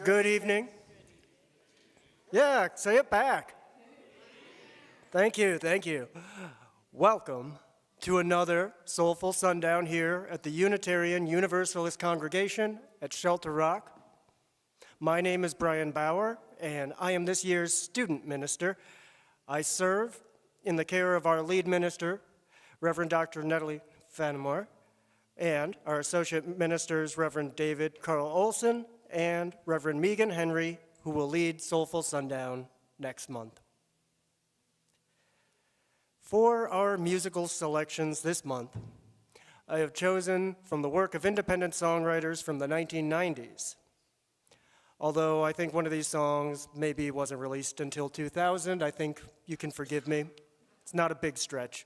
Good evening. Yeah, say it back. Thank you, thank you. Welcome to another Soulful Sundown here at the Unitarian Universalist congregation at Shelter Rock. My name is Bryan Bower, and I am this year's student minister. I serve in the care of our lead minister, Reverend Dr. Natalie Fanamore, and our associate ministers, Reverend David Carl Olson and Reverend Megan Henry, who will lead Soulful Sundown next month. For our musical selections this month, I have chosen from the work of independent songwriters from the 1990s. Although I think one of these songs maybe wasn't released until 2000, I think you can forgive me. It's not a big stretch.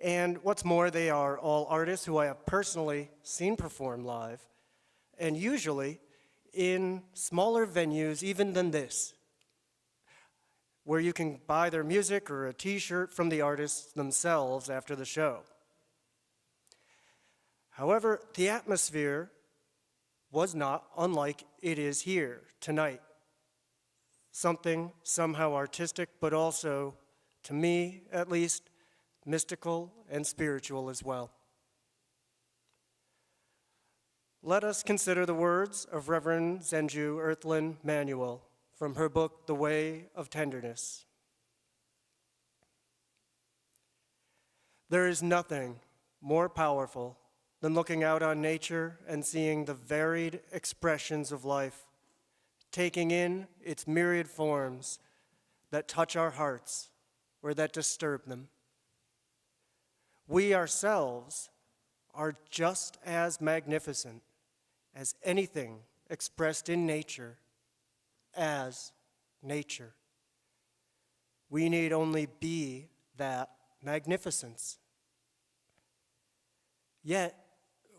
And what's more, they are all artists who I have personally seen perform live, and usually in smaller venues even than this, where you can buy their music or a t-shirt from the artists themselves after the show. However, the atmosphere was not unlike it is here tonight. Something somehow artistic, but also, to me at least, mystical and spiritual as well. Let us consider the words of Reverend Zenju Earthlyn Manuel from her book, The Way of Tenderness. There is nothing more powerful than looking out on nature and seeing the varied expressions of life, taking in its myriad forms that touch our hearts or that disturb them. We ourselves are just as magnificent as anything expressed in nature as nature. We need only be that magnificence. Yet,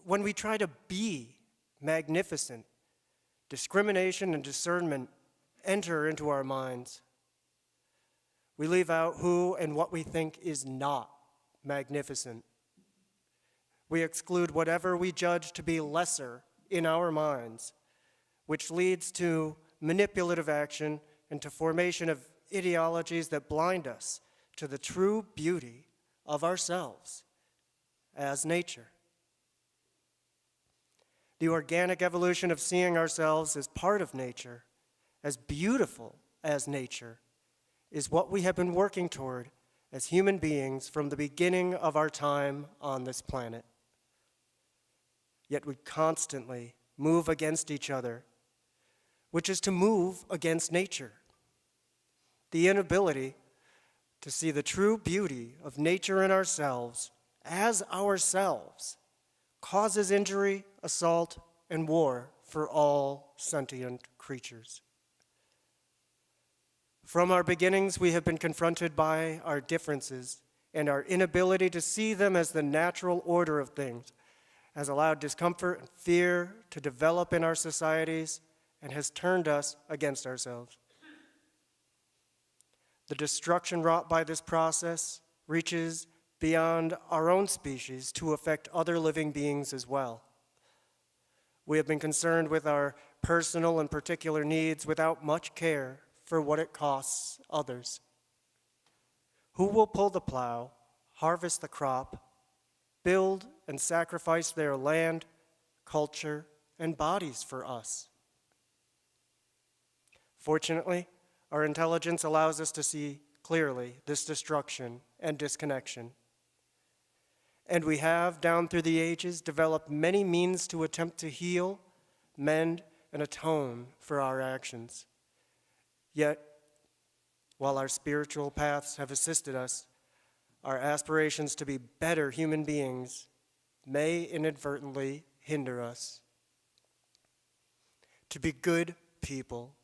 when we try to be magnificent, discrimination and discernment enter into our minds. We leave out who and what we think is not magnificent. We exclude whatever we judge to be lesser in our minds, which leads to manipulative action and to formation of ideologies that blind us to the true beauty of ourselves as nature. The organic evolution of seeing ourselves as part of nature, as beautiful as nature, is what we have been working toward as human beings from the beginning of our time on this planet. Yet we constantly move against each other, which is to move against nature. The inability to see the true beauty of nature in ourselves as ourselves causes injury, assault, and war for all sentient creatures. From our beginnings, we have been confronted by our differences, and our inability to see them as the natural order of things has allowed discomfort and fear to develop in our societies and has turned us against ourselves. The destruction wrought by this process reaches beyond our own species to affect other living beings as well. We have been concerned with our personal and particular needs without much care for what it costs others. Who will pull the plow, harvest the crop, build and sacrifice their land, culture, and bodies for us? Fortunately, our intelligence allows us to see clearly this destruction and disconnection. And we have, down through the ages, developed many means to attempt to heal, mend, and atone for our actions. Yet, while our spiritual paths have assisted us, our aspirations to be better human beings may inadvertently hinder us. To be good people,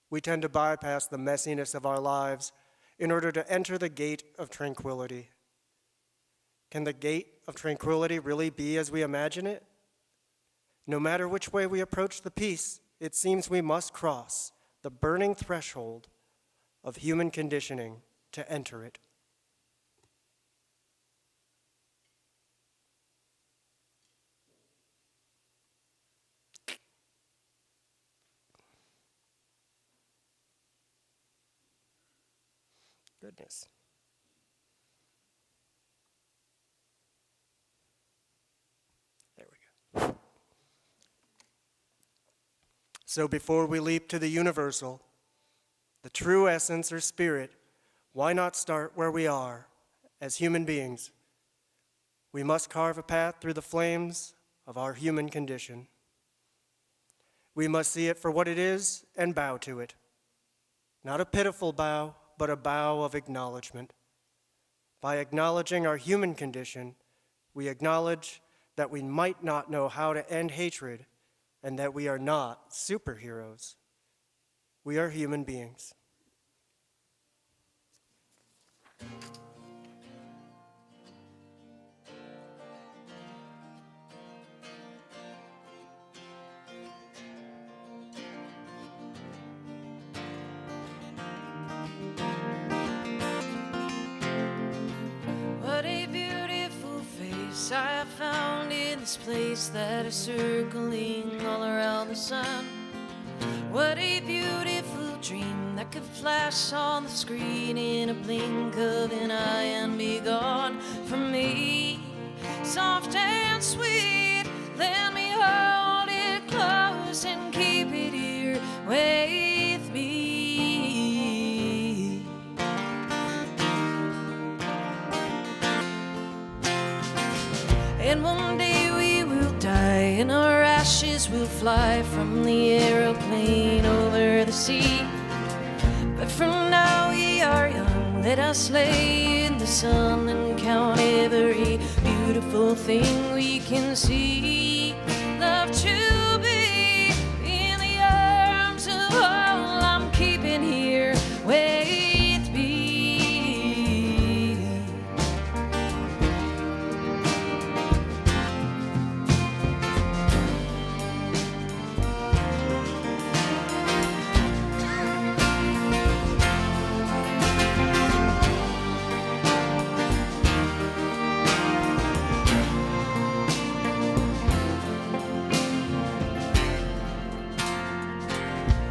we tend to bypass the messiness of our lives in order to enter the gate of tranquility. Can the gate of tranquility really be as we imagine it? No matter which way we approach the peace, it seems we must cross the burning threshold of human conditioning to enter it. Goodness. There we go. So before we leap to the universal, the true essence or spirit, why not start where we are as human beings? We must carve a path through the flames of our human condition. We must see it for what it is and bow to it. Not a pitiful bow, but a bow of acknowledgement. By acknowledging our human condition, we acknowledge that we might not know how to end hatred and that we are not superheroes. We are human beings. What a beautiful face I have found in this place that is circling all around the sun. What a beautiful dream that could flash on the screen in a blink of an eye and be gone from me. Soft and sweet, let me hold it close and keep it here with me. And one day we will die and our ashes will fly from the aeroplane over the sea. But for now we are young, let us lay in the sun and count every beautiful thing we can see. Love to be in the arms of all I'm keeping here with me.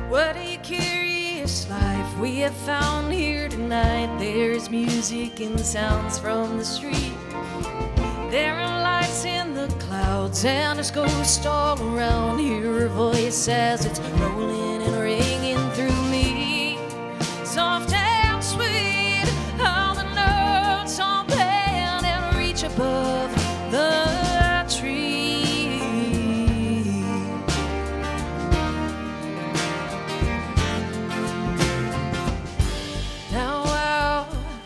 What a curious life we have found here tonight. There's music and sounds from the street. There are lights in the clouds and there's ghosts all around. Hear a voice as it's rolling and ringing through me. Soft and sweet, all the notes on band and reach above the tree. Now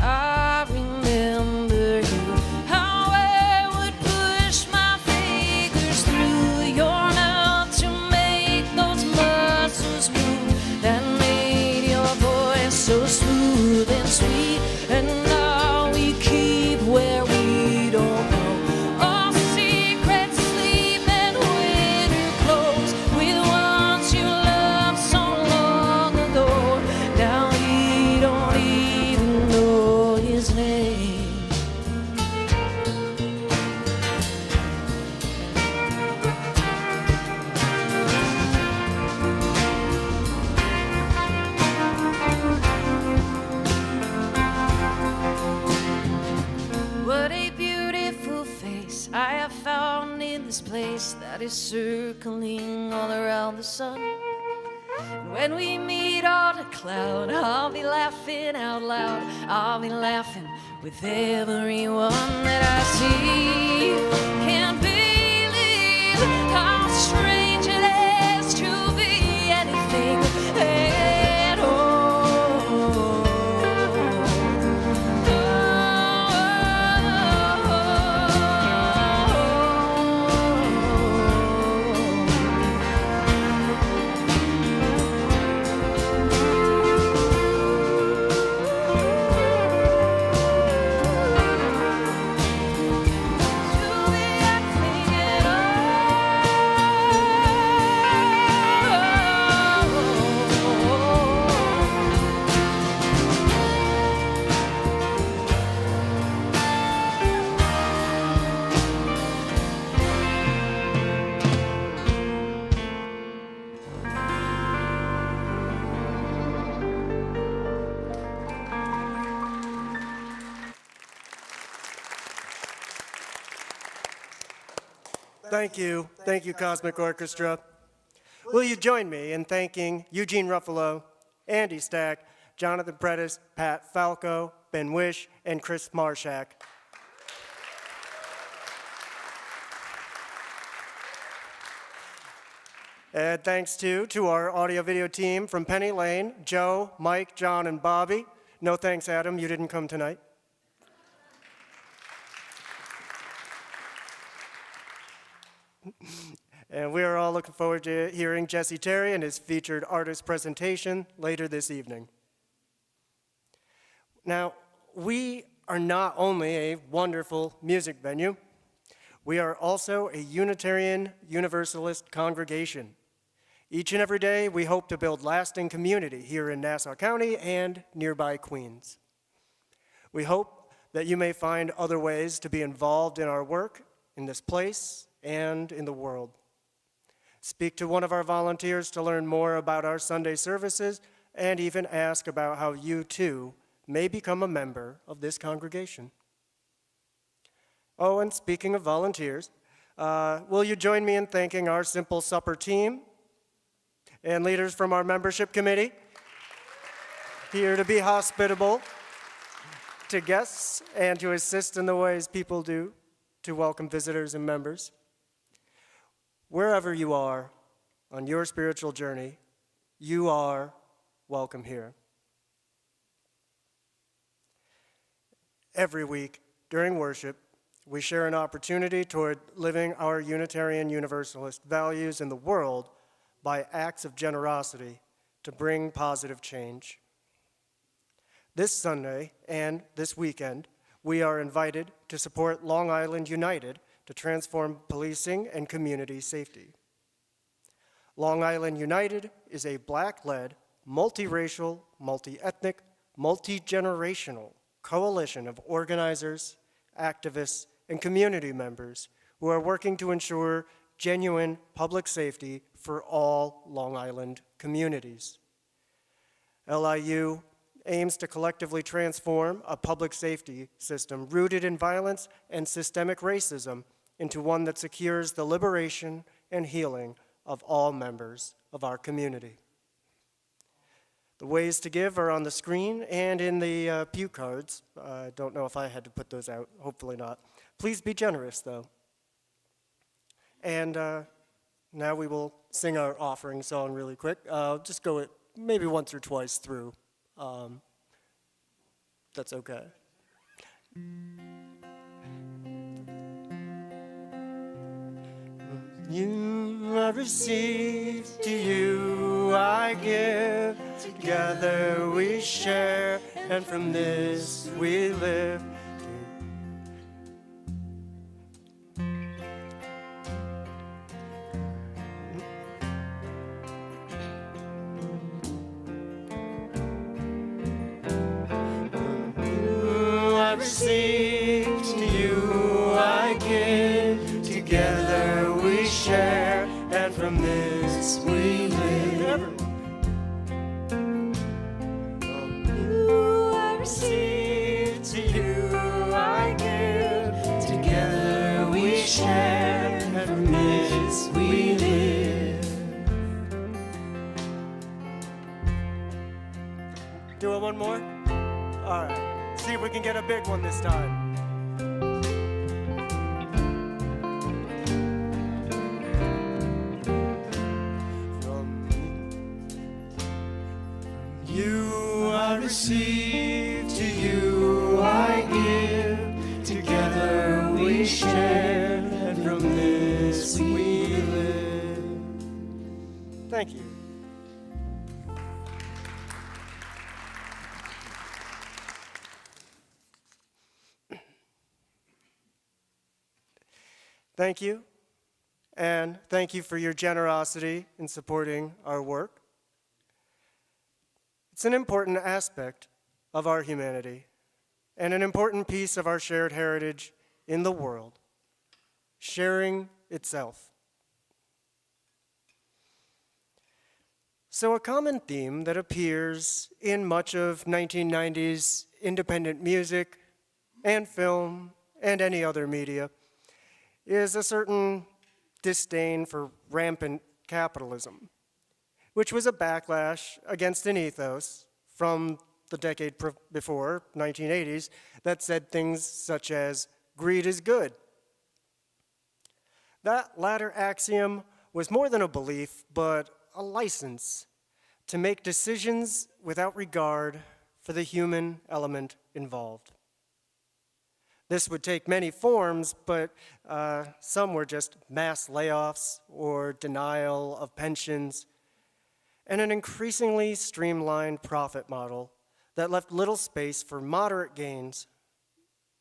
I remember you, how I would push my fingers through your mouth to make those muscles move. That made your voice so smooth and sweet. And now we keep where we don't know. All secrets sleep and winter clothes with ones you loved so long ago. Now we don't even know his name. What a beautiful face I have found in this place that is circling all around the sun. And when we meet on a cloud, I'll be laughing out loud. I'll be laughing with everyone that I see. Can't believe how strange it is to be anything at all. Thank you, Cosmic Orchestra. Will you join me in thanking Eugene Ruffalo, Andy Stack, Jonathan Predis, Pat Falco, Ben Wish, and Chris Marshak. And thanks to our audio-video team from Penny Lane, Joe, Mike, John, and Bobby. No thanks, Adam, you didn't come tonight. And we are all looking forward to hearing Jesse Terry and his featured artist presentation later this evening. Now, we are not only a wonderful music venue, we are also a Unitarian Universalist congregation. Each and every day, we hope to build lasting community here in Nassau County and nearby Queens. We hope that you may find other ways to be involved in our work in this place and in the world. Speak to one of our volunteers to learn more about our Sunday services and even ask about how you too may become a member of this congregation. Oh, and speaking of volunteers, will you join me in thanking our Simple Supper team and leaders from our membership committee, here to be hospitable to guests and to assist in the ways people do to welcome visitors and members. Wherever you are on your spiritual journey, you are welcome here. Every week during worship, we share an opportunity toward living our Unitarian Universalist values in the world by acts of generosity to bring positive change. This Sunday and this weekend, we are invited to support Long Island United to transform policing and community safety. Long Island United is a Black-led, multiracial, multi-ethnic, multi-generational coalition of organizers, activists, and community members who are working to ensure genuine public safety for all Long Island communities. LIU aims to collectively transform a public safety system rooted in violence and systemic racism into one that secures the liberation and healing of all members of our community. The ways to give are on the screen and in the pew cards. I don't know if I had to put those out, hopefully not. Please be generous, though. And now we will sing our offering song really quick. Just go it maybe once or twice through. That's okay. You I receive, to you I give. Together we share, and from this we live. I receive, to you I give. Together we share, and from this we live. From you I receive, to you I give. Together we share, and from this we live. Do it one more? All right. See if we can get a big one this time. You I receive, to you I give. Together we share, and from this we live. Thank you. Thank you, and thank you for your generosity in supporting our work. It's an important aspect of our humanity and an important piece of our shared heritage in the world, sharing itself. So a common theme that appears in much of 1990s independent music and film and any other media is a certain disdain for rampant capitalism, which was a backlash against an ethos from the decade before, 1980s, that said things such as, greed is good. That latter axiom was more than a belief, but a license to make decisions without regard for the human element involved. This would take many forms, but some were just mass layoffs or denial of pensions, and an increasingly streamlined profit model that left little space for moderate gains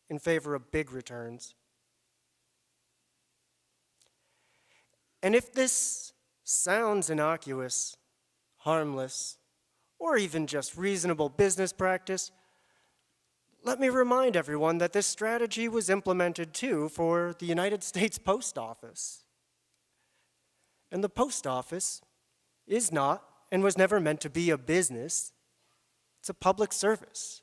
in favor of big returns. And if this sounds innocuous, harmless, or even just reasonable business practice, let me remind everyone that this strategy was implemented too for the United States Post Office. And the Post Office is not and was never meant to be a business. It's a public service,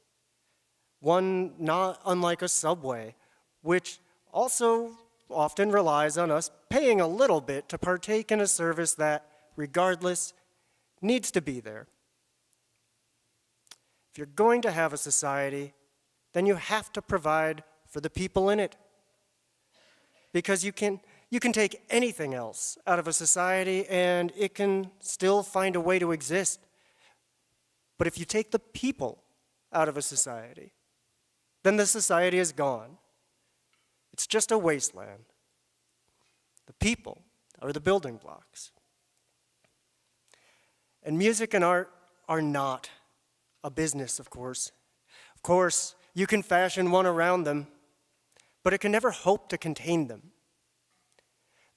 one not unlike a subway, which also often relies on us paying a little bit to partake in a service that, regardless, needs to be there. If you're going to have a society, then you have to provide for the people in it. Because you can take anything else out of a society and it can still find a way to exist. But if you take the people out of a society, then the society is gone. It's just a wasteland. The people are the building blocks. And music and art are not a business, of course. Of course, you can fashion one around them, but it can never hope to contain them.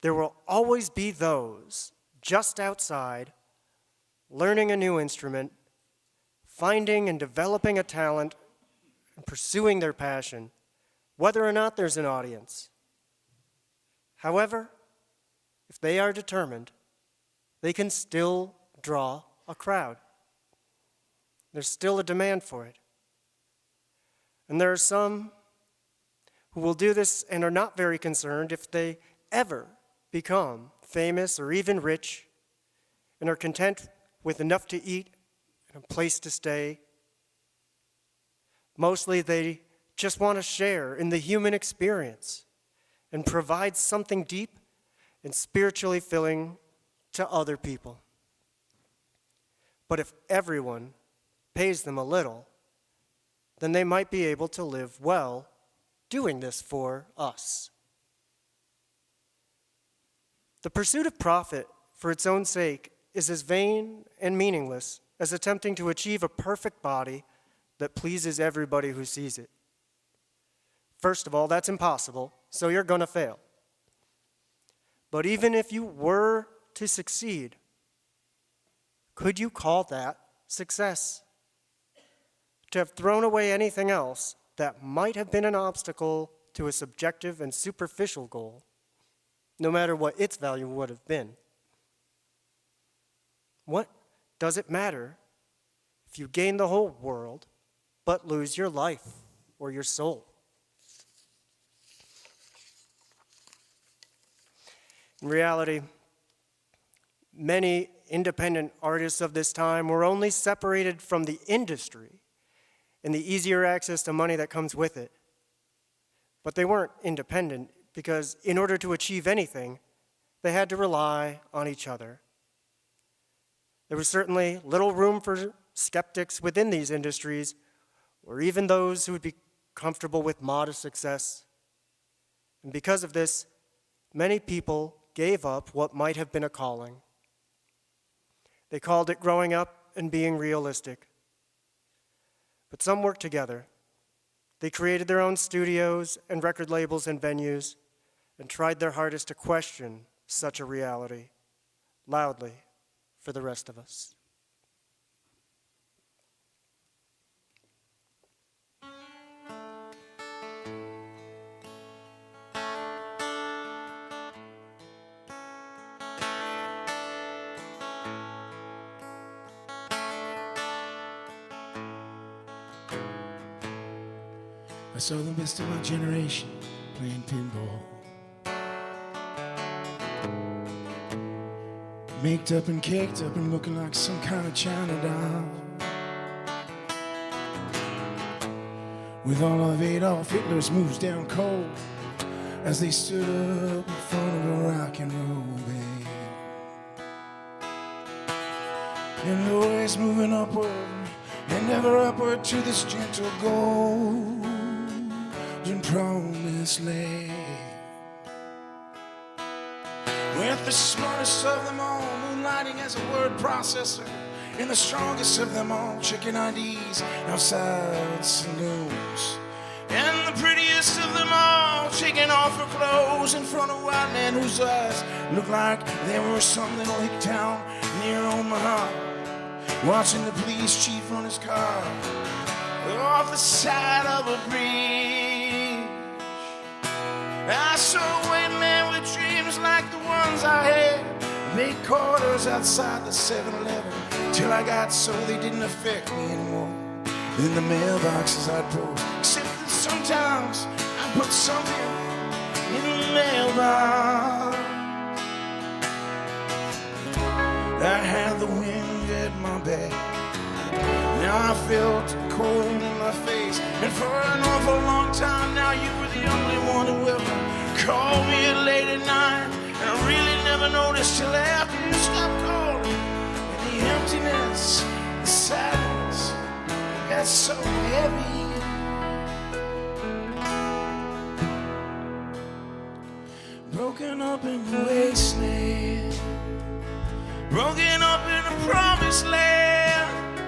There will always be those just outside, learning a new instrument, finding and developing a talent, and pursuing their passion, whether or not there's an audience. However, if they are determined, they can still draw a crowd. There's still a demand for it. And there are some who will do this and are not very concerned if they ever become famous or even rich, and are content with enough to eat and a place to stay. Mostly they just want to share in the human experience and provide something deep and spiritually filling to other people. But if everyone pays them a little, then they might be able to live well doing this for us. The pursuit of profit for its own sake is as vain and meaningless as attempting to achieve a perfect body that pleases everybody who sees it. First of all, that's impossible, so you're going to fail. But even if you were to succeed, could you call that success? To have thrown away anything else that might have been an obstacle to a subjective and superficial goal, no matter what its value would have been. What does it matter if you gain the whole world but lose your life or your soul? In reality, many independent artists of this time were only separated from the industry and the easier access to money that comes with it. But they weren't independent because in order to achieve anything, they had to rely on each other. There was certainly little room for skeptics within these industries, or even those who would be comfortable with modest success. And because of this, many people gave up what might have been a calling. They called it growing up and being realistic. But some worked together. They created their own studios and record labels and venues and tried their hardest to question such a reality loudly for the rest of us. I saw the best of my generation playing pinball. Maked up and caked up and looking like some kind of China doll. With all of Adolf Hitler's moves down cold as they stood up in front of a rock and roll band. And always moving upward and ever upward to this gentle goal in promised land. With the smartest of them all moonlighting as a word processor, and the strongest of them all checking IDs outside saloons, and the prettiest of them all taking off her clothes in front of white men whose eyes looked like they were some little hick town near Omaha, watching the police chief run his car off the side of a bridge. I saw a white man with dreams like the ones I had, made quarters outside the 7-Eleven till I got so they didn't affect me anymore. In the mailboxes I'd post, except that sometimes I put something in the mailbox. I had the wind at my back, now I felt cold in my face, and for an awful long time now you were the only one who ever called me late at night, and I really never noticed till after you stopped calling, and the emptiness, the sadness got so heavy. up in the wasteland, broken up in the promised land,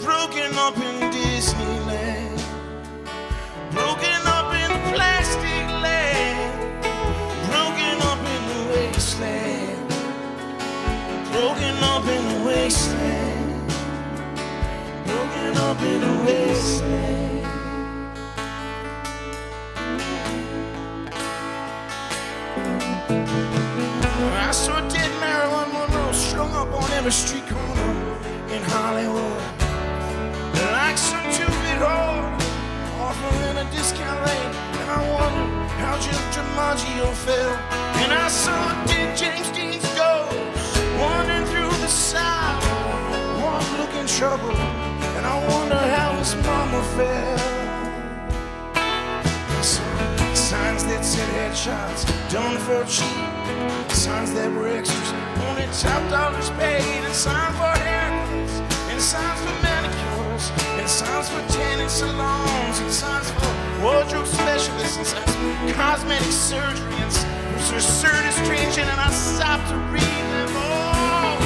broken up in Disneyland, broken up in the plastic land, broken up in the wasteland, broken up in the wasteland, broken up in the wasteland. I saw dead Marilyn Monroe strung up on every street corner in Hollywood, like some two-bit whore offering a discount rate. And I wonder how Jim DiMaggio felt. And I saw dead James Dean's ghost wandering through the South, one looking trouble. And I wonder how his mama felt. I saw signs that said headshots done for cheap, signs that were extras, only top dollars paid, and signs for haircuts, and signs for manicures, and signs for tanning salons, and signs for wardrobe specialists, and signs for cosmetic surgery, and for absurd stringent, and I stopped to read them all.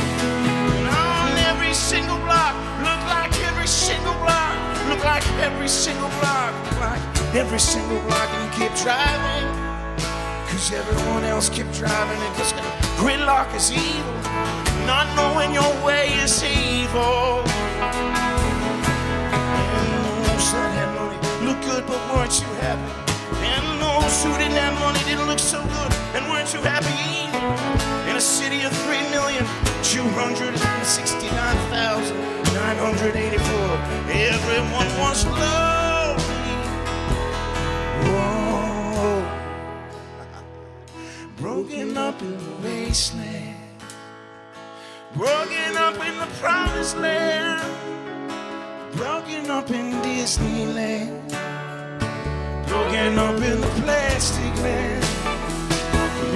And on every single block, look like every single block, look like every single block, look like every single block, and you keep driving, 'cause everyone else kept driving, and just gridlock is evil, not knowing your way is evil. And those that had money looked good but weren't too happy, and those who didn't have money didn't look so good and weren't too happy either. In a city of 3,269,984, everyone was lonely. Whoa. Broken up in the wasteland, broken up in the promised land, broken up in Disneyland, broken up in the plastic land,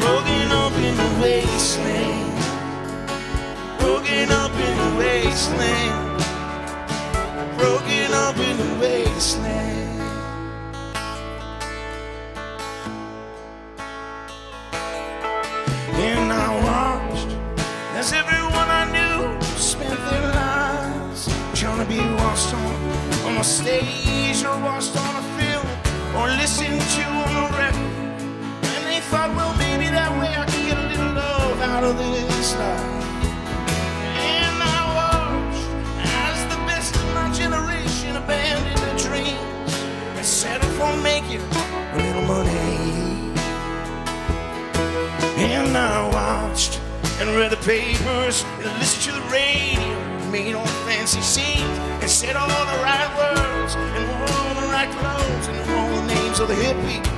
broken up in the wasteland, broken up in the wasteland, broken up in the wasteland. And I watched as everyone I knew spent their lives trying to be watched on a stage, or watched on a film, or listened to on a record. And they thought, well, maybe that way I could get a little love out of this life. And I watched as the best of my generation abandoned their dreams and settled for making a little money. And I watched and read the papers and listened to the radio, made on fancy scenes, and said all the right words, and wore all the right clothes, and wore all the names of the hip people.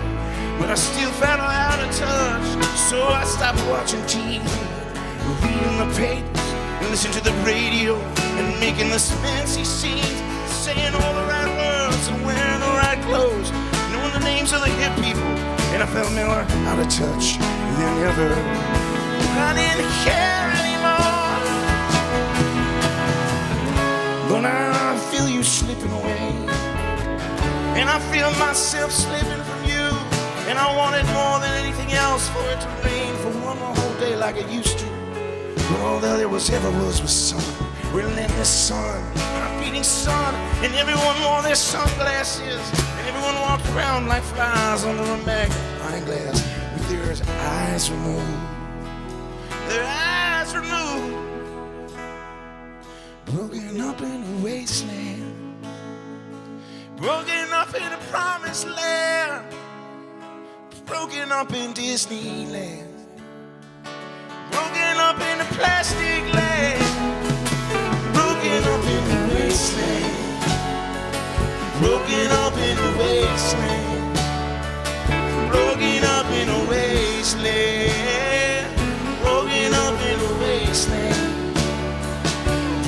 But I still found out of touch, so I stopped watching TV, reading the papers, and listening to the radio, and making the fancy scenes, saying all the right words, and wearing the right clothes, knowing the names of the hip people. And I felt more out of touch than ever. I didn't care anymore. But I feel you slipping away, and I feel myself slipping from you. And I wanted more than anything else for it to rain for one more whole day like it used to. But all that there was ever was sun, relentless sun, and a beating sun. And everyone wore their sunglasses, and everyone walked around like flies under a magnifying glass with their eyes removed. Their eyes removed. Broken up in a wasteland, broken up in a promised land, broken up in Disneyland, broken up in a plastic land, broken up in the wasteland, broken up in the wasteland, broken up in a wasteland, broken up in a wasteland,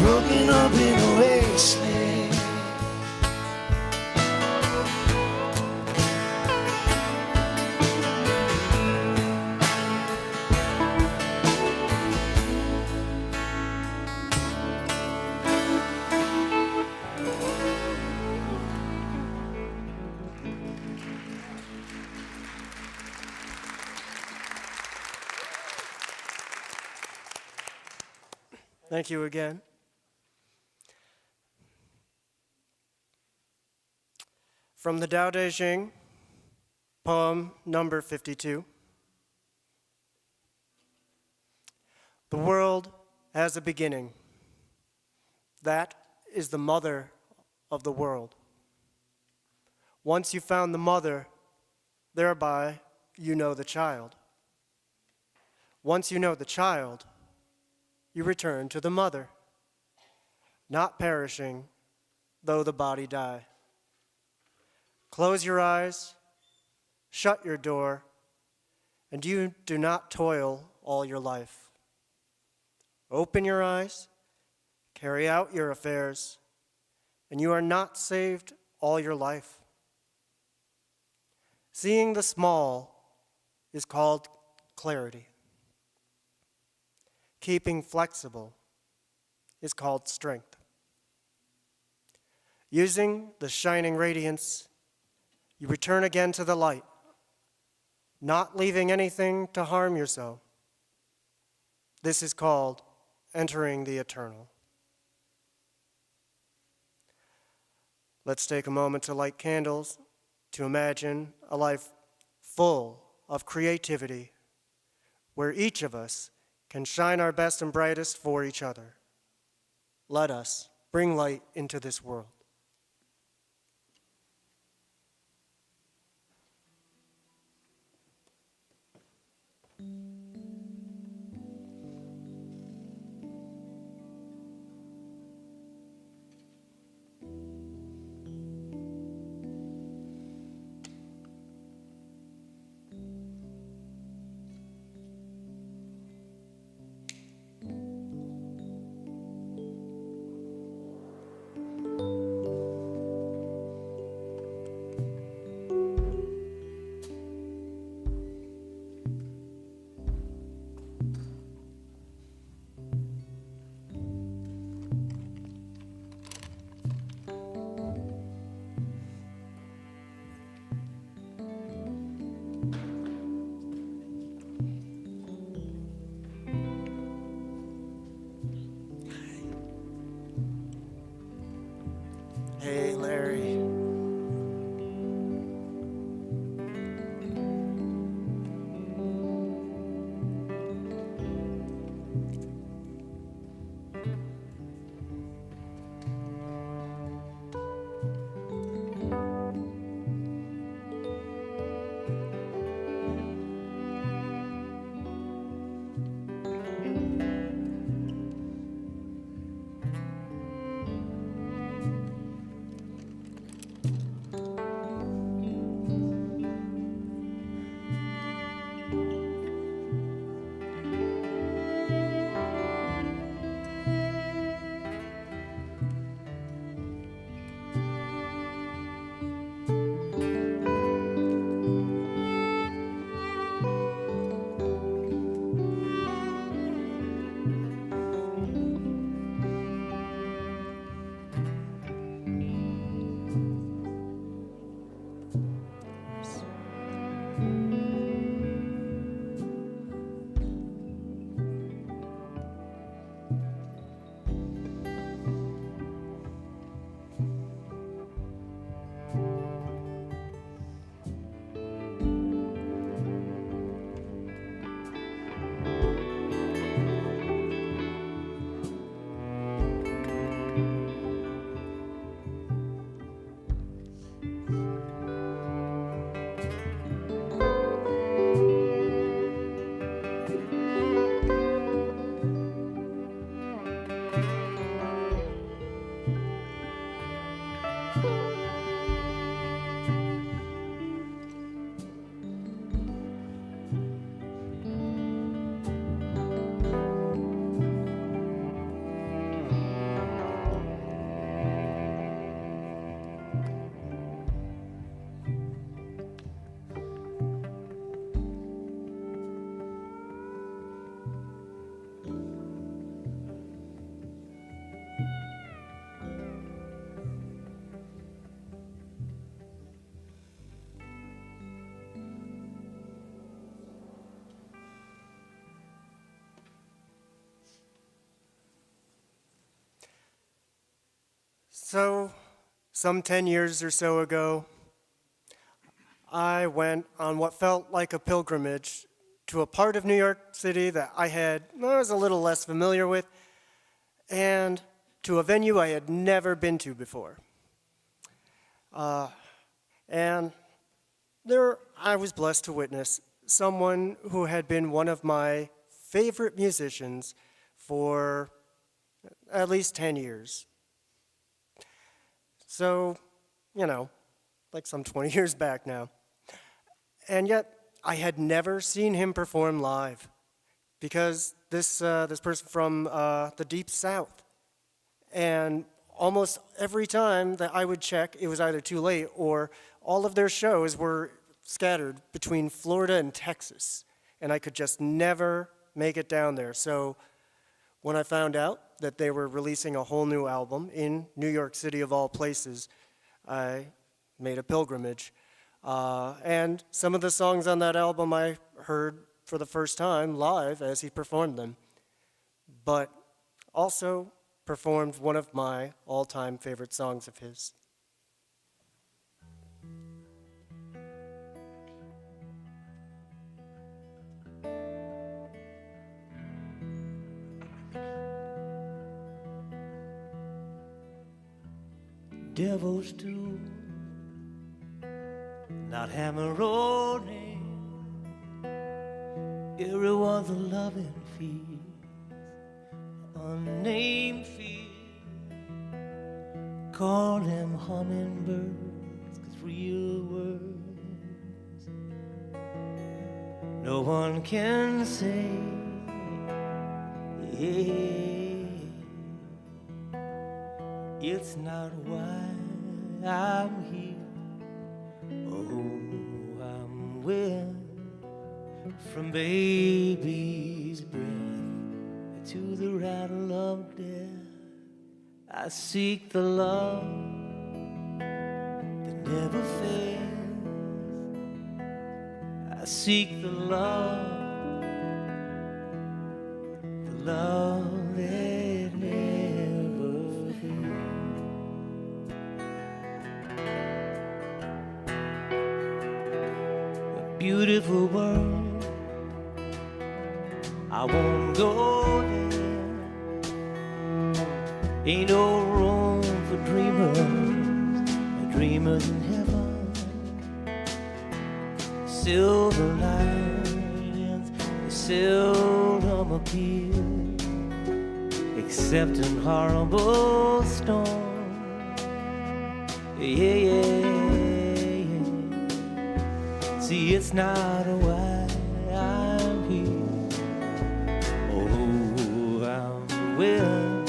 broken up in a wasteland. Thank you again. From the Tao Te Ching, poem number 52. The world has a beginning. That is the mother of the world. Once you found the mother, thereby you know the child. Once you know the child, you return to the mother, not perishing, though the body die. Close your eyes, shut your door, and you do not toil all your life. Open your eyes, carry out your affairs, and you are not saved all your life. Seeing the small is called clarity. Keeping flexible is called strength. Using the shining radiance, you return again to the light, not leaving anything to harm yourself. This is called entering the eternal. Let's take a moment to light candles, to imagine a life full of creativity, where each of us can shine our best and brightest for each other. Let us bring light into this world. So, some 10 years or so ago, I went on what felt like a pilgrimage to a part of New York City that I was a little less familiar with, and to a venue I had never been to before. And there I was blessed to witness someone who had been one of my favorite musicians for at least 10 years. So, like some 20 years back now. And yet, I had never seen him perform live because this person from the Deep South. And almost every time that I would check, it was either too late or all of their shows were scattered between Florida and Texas. And I could just never make it down there. So when I found out that they were releasing a whole new album in New York City of all places, I made a pilgrimage. And some of the songs on that album I heard for the first time live as he performed them, but also performed one of my all-time favorite songs of his. Devils do not hammer rolling. Everyone's a loving feast, unnamed feast. Call them hummingbirds, 'cause real words no one can say. It's not why I'm here. Oh, I'm with from baby's breath to the rattle of death. I seek the love that never fails. I seek the love that never fails. A beautiful world, I won't go there. Ain't no room for dreamers in heaven. Silver linings, they seldom appear, except in horrible storms. Yeah. See, it's not why I'm here. Oh, I'm with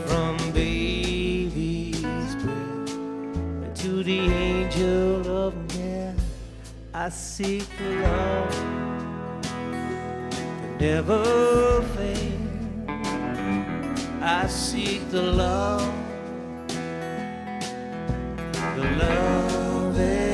from baby's breath to the angel of death. I seek the love that never fails. I seek the love that never fails.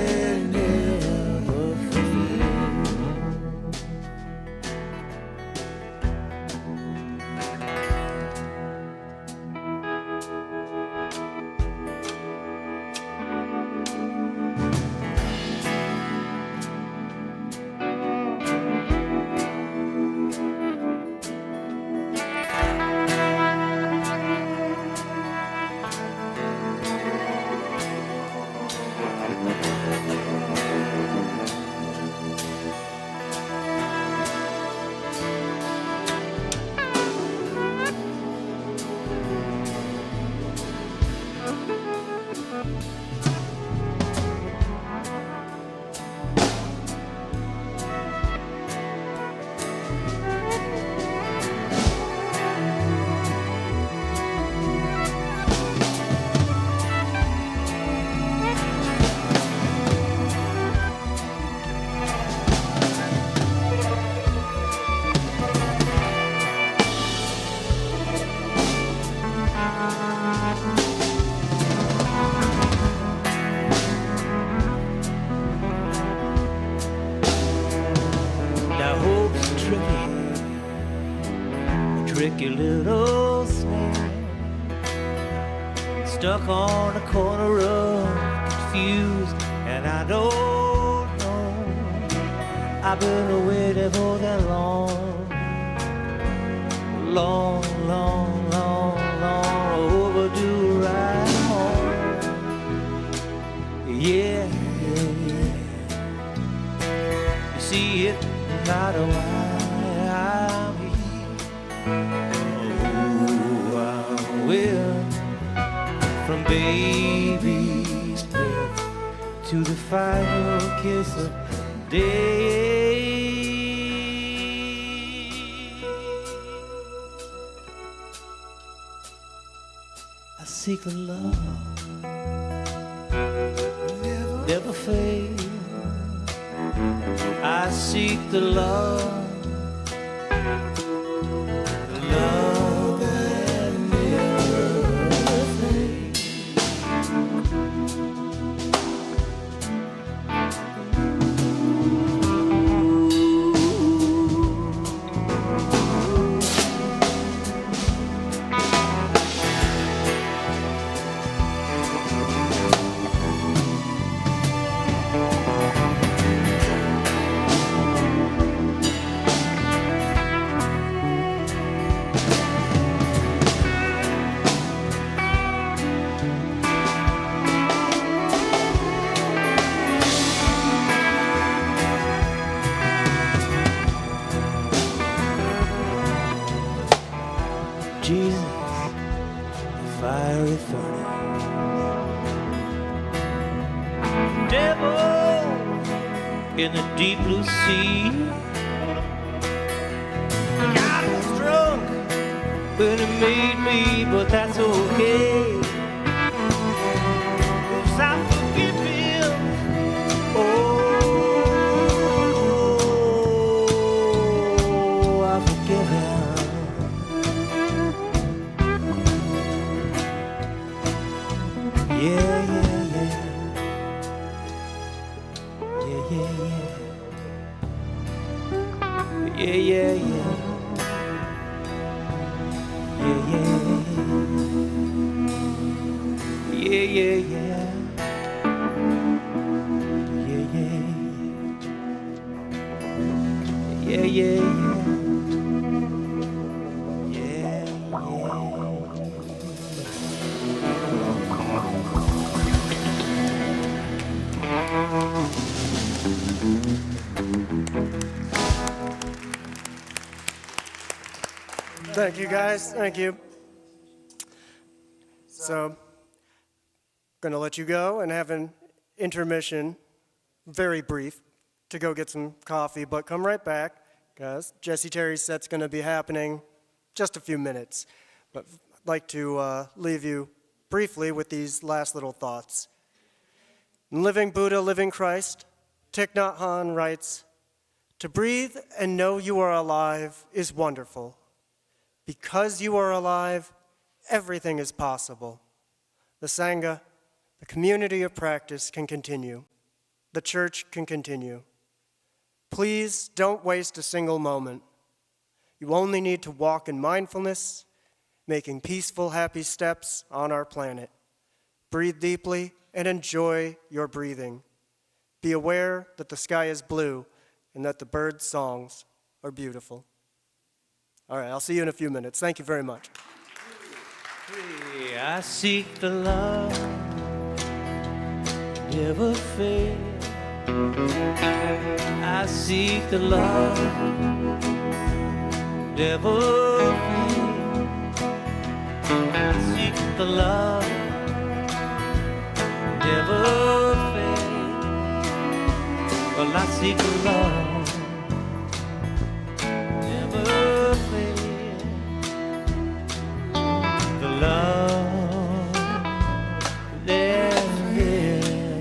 tricky little snake stuck on a corner of confused, and I don't know. I've been away for that long, long, long, long, long overdue ride home. Yeah, yeah, yeah. You see, it no matter why I'm here, oh, I will. From baby's breath to the final kiss of day. I seek the love never fade. I seek the love that never fades. Jesus, the fiery furnace. Devil in the deep blue sea. God was drunk when he made me, but that's okay. 'Cause I forgive him. Oh, I forgive him. Yeah, yeah, yeah. Yeah, yeah, yeah. Yeah, yeah, yeah. Yeah, yeah, yeah. Yeah, yeah, yeah. Yeah, yeah, yeah. Yeah, yeah, yeah. Thank you, guys. Thank you. So, gonna let you go and have an intermission, very brief, to go get some coffee, but come right back, guys. Jesse Terry's set's gonna be happening just a few minutes. But I'd like to leave you briefly with these last little thoughts. Living Buddha, living Christ, Thich Nhat Hanh writes, "To breathe and know you are alive is wonderful. Because you are alive, everything is possible. The Sangha, the community of practice, can continue. The church can continue. Please don't waste a single moment. You only need to walk in mindfulness, making peaceful, happy steps on our planet. Breathe deeply and enjoy your breathing. Be aware that the sky is blue and that the birds' songs are beautiful." All right, I'll see you in a few minutes. Thank you very much. Hey, I seek the love never fail. I seek the love never fail. I seek the love never fail. Well, I seek the love never fail. The love never fail.